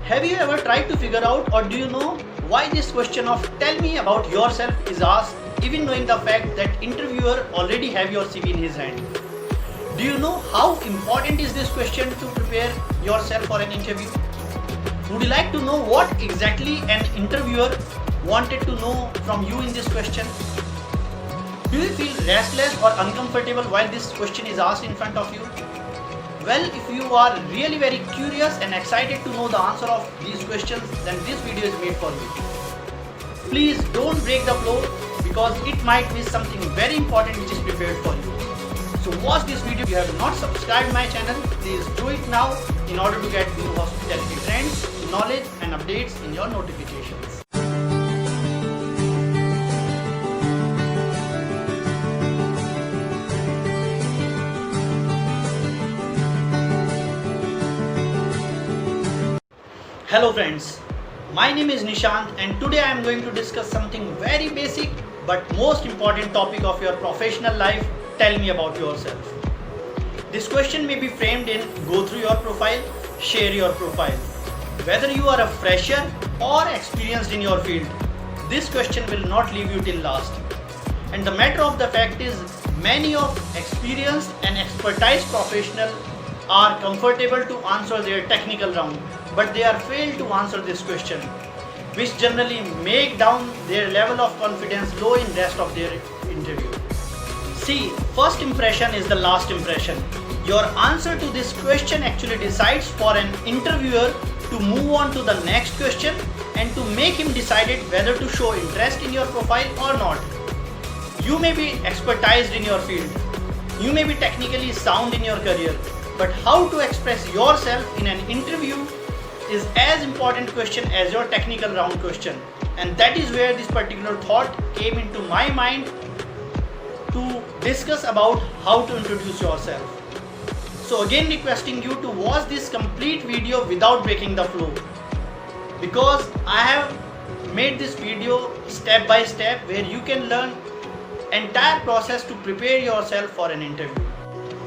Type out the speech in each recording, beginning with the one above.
Have you ever tried to figure out, or do you know why this question of tell me about yourself is asked, even knowing the fact that interviewer already have your CV in his hand? Do you know how important is this question to prepare yourself for an interview? Would you like to know what exactly an interviewer wanted to know from you in this question? Do you feel restless or uncomfortable while this question is asked in front of you? Well, if you are really very curious and excited to know the answer of these questions, then this video is made for you. Please don't break the flow because it might miss something very important which is prepared for you. So watch this video. If you have not subscribed my channel, please do it now in order to get new hospitality trends, knowledge and updates in your notifications. Hello friends, my name is Nishant and today I am going to discuss something very basic but most important topic of your professional life. Tell me about yourself. This question may be framed in go through your profile, share your profile. Whether you are a fresher or experienced in your field, this question will not leave you till last. And the matter of the fact is, many of experienced and expertise professionals are comfortable to answer their technical round, but they are failed to answer this question, which generally make down their level of confidence low in rest of their interview. See, first impression is the last impression. Your answer to this question actually decides for an interviewer to move on to the next question and to make him decide whether to show interest in your profile or not. You may be expertised in your field, you may be technically sound in your career, but how to express yourself in an interview is as important question as your technical round question, and that is where this particular thought came into my mind to discuss about how to introduce yourself. So again requesting you to watch this complete video without breaking the flow, because I have made this video step by step where you can learn entire process to prepare yourself for an interview.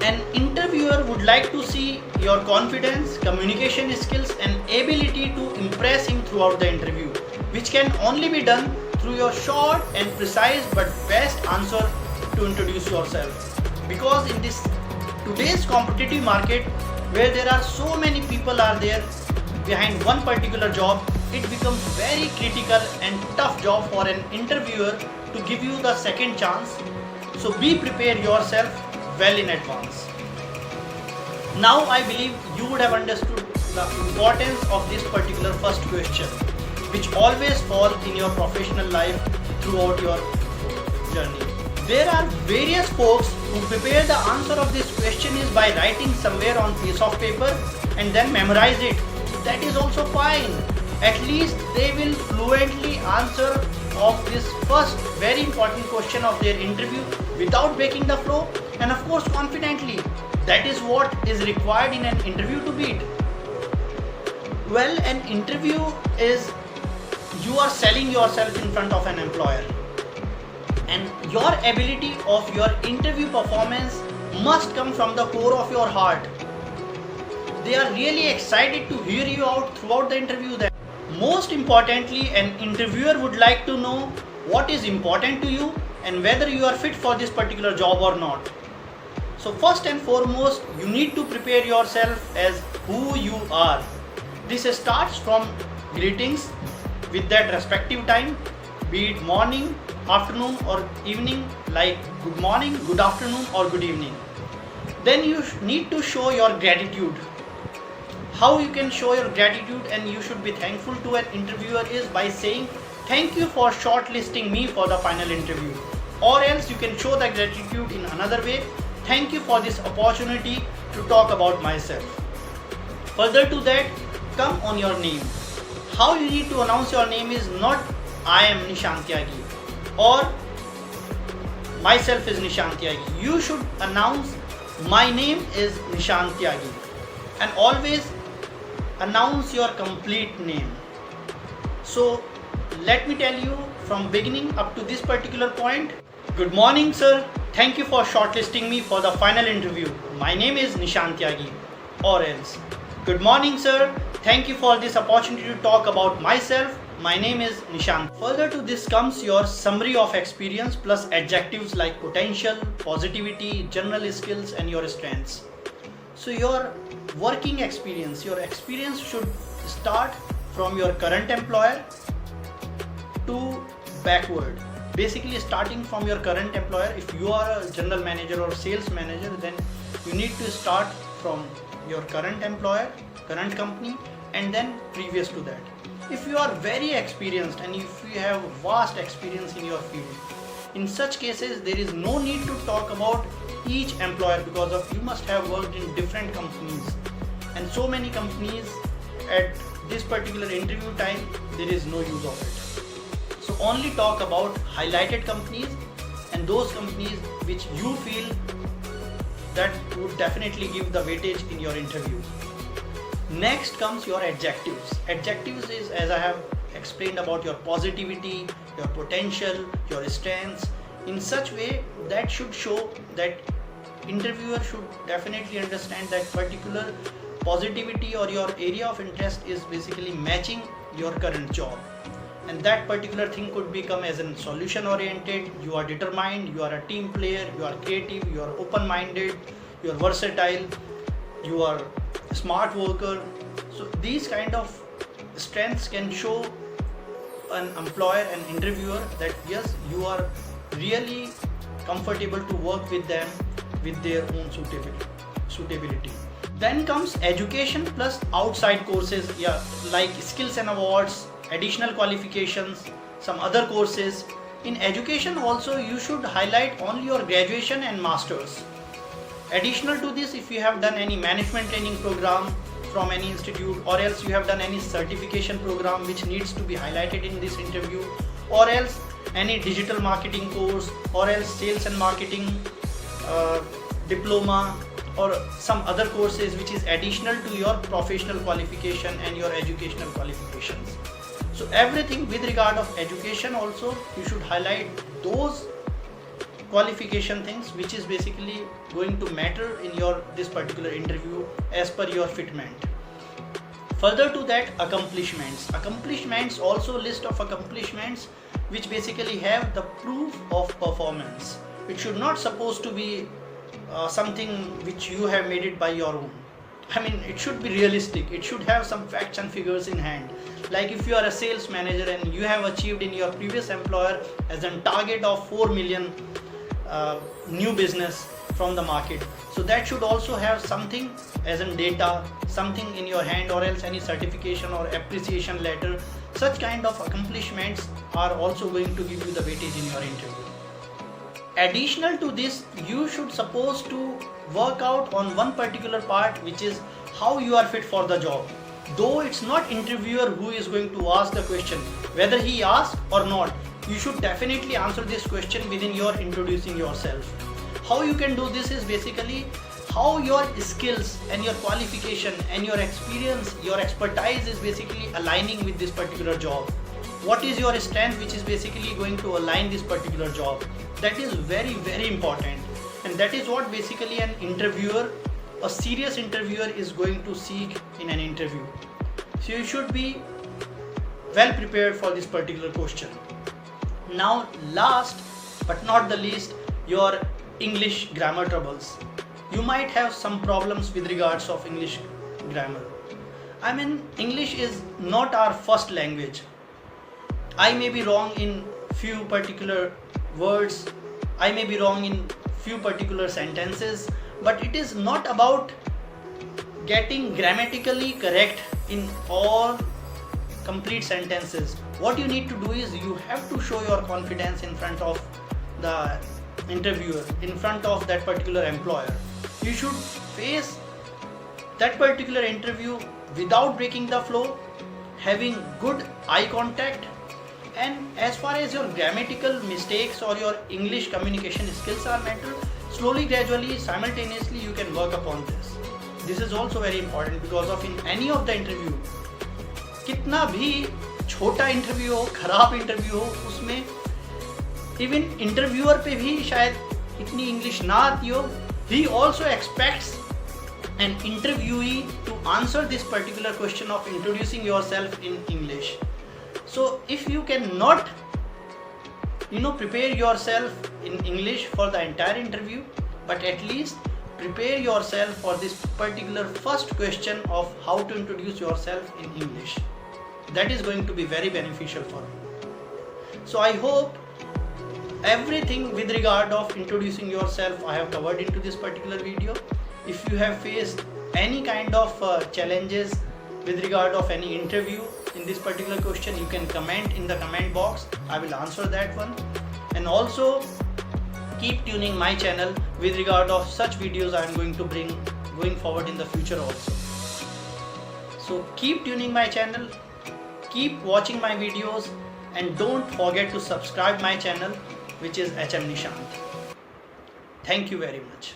An interviewer would like to see your confidence, communication skills and ability to impress him throughout the interview, which can only be done through your short and precise but best answer to introduce yourself. Because in this today's competitive market where there are so many people are there behind one particular job, it becomes very critical and tough job for an interviewer to give you the second chance. So be prepared yourself well in advance. Now I believe you would have understood the importance of this particular first question, which always falls in your professional life throughout your journey. There are various folks who prepare the answer of this question is by writing somewhere on piece of paper and then memorize it. That is also fine. At least they will fluently answer of this first very important question of their interview without breaking the flow and of course confidently. That is what is required in an interview to beat. Well, an interview is you are selling yourself in front of an employer, and your ability of your interview performance must come from the core of your heart. They are really excited to hear you out throughout the interview. Then, most importantly, an interviewer would like to know what is important to you and whether you are fit for this particular job or not. So first and foremost, you need to prepare yourself as who you are. This starts from greetings with that respective time, be it morning, afternoon or evening, like good morning, good afternoon or good evening. Then you need to show your gratitude. How you can show your gratitude and you should be thankful to an interviewer is by saying thank you for shortlisting me for the final interview, or else you can show the gratitude in another way. Thank you for this opportunity to talk about myself. Further to that, come on your name. How you need to announce your name is not I am Nishant Tyagi or myself is Nishant Tyagi. You should announce my name is Nishant Tyagi, and always announce your complete name. So let me tell you from beginning up to this particular point. Good morning sir, thank you for shortlisting me for the final interview. My name is Nishant Tyagi, or else Good morning, sir. Thank you for this opportunity to talk about myself. My name is Nishant. Further to this comes your summary of experience plus adjectives like potential, positivity, general skills, and your strengths. So your working experience, your experience should start from your current employer to backward. Basically starting from your current employer. If you are a general manager or sales manager, then you need to start from your current employer, current company, and then previous to that. If you are very experienced and if you have vast experience in your field, in such cases there is no need to talk about each employer, because of you must have worked in different companies, and so many companies at this particular interview time there is no use of it. So only talk about highlighted companies and those companies which you feel that would definitely give the weightage in your interview. Next comes your adjectives. Adjectives is, as I have explained, about your positivity, your potential, your strengths, in such way that should show that interviewer should definitely understand that particular positivity or your area of interest is basically matching your current job. And that particular thing could become as in solution oriented, you are determined, you are a team player, you are creative, you are open minded, you are versatile, you are a smart worker. So these kind of strengths can show an employer and interviewer that yes, you are really comfortable to work with them with their own suitability. Then comes education plus outside courses, like skills and awards, additional qualifications, some other courses. In education also you should highlight only your graduation and masters. Additional to this, if you have done any management training program from any institute, or else you have done any certification program which needs to be highlighted in this interview, or else any digital marketing course, or else sales and marketing diploma, or some other courses which is additional to your professional qualification and your educational qualifications. So everything with regard of education also you should highlight those qualification things which is basically going to matter in your this particular interview as per your fitment. Further to that, accomplishments also list of accomplishments which basically have the proof of performance. It should not supposed to be something which you have made it by your own. I mean, it should be realistic. It should have some facts and figures in hand. Like if you are a sales manager and you have achieved in your previous employer as a target of 4 million new business from the market, so that should also have something as in data, something in your hand, or else any certification or appreciation letter. Such kind of accomplishments are also going to give you the weightage in your interview. Additional to this, you should suppose to work out on one particular part, which is how you are fit for the job. Though it's not interviewer who is going to ask the question, whether he asks or not, you should definitely answer this question within your introducing yourself. How you can do this is basically how your skills and your qualification and your experience, your expertise is basically aligning with this particular job. What is your strength which is basically going to align this particular job? That is very, very important, and that is what basically an interviewer, a serious interviewer, is going to seek in an interview. So you should be well prepared for this particular question. Now last but not the least, your English grammar troubles. You might have some problems with regards of English grammar. I mean, English is not our first language. I may be wrong in few particular words, I may be wrong in few particular sentences, but it is not about getting grammatically correct in all complete sentences. What you need to do is you have to show your confidence in front of the interviewer, in front of that particular employer. You should face that particular interview without breaking the flow, having good eye contact, and as far as your grammatical mistakes or your English communication skills are matter, slowly, gradually, simultaneously you can work upon this. This is also very important, because of in any of the interview, कितना भी छोटा interview हो, खराब interview हो, उसमें even interviewer पे भी शायद इतनी इंग्लिश ना आती हो, he also expects an interviewee to answer this particular question of introducing yourself in English. So if you cannot prepare yourself in English for the entire interview, but at least prepare yourself for this particular first question of how to introduce yourself in English. That is going to be very beneficial for you. So I hope everything with regard of introducing yourself I have covered into this particular video. If you have faced any kind of challenges with regard of any interview in this particular question, you can comment in the comment box. I will answer that one. And also keep tuning my channel with regard of such videos I am going to bring going forward in the future also. So keep tuning my channel, keep watching my videos, and don't forget to subscribe my channel, which is HM Nishant. Thank you very much.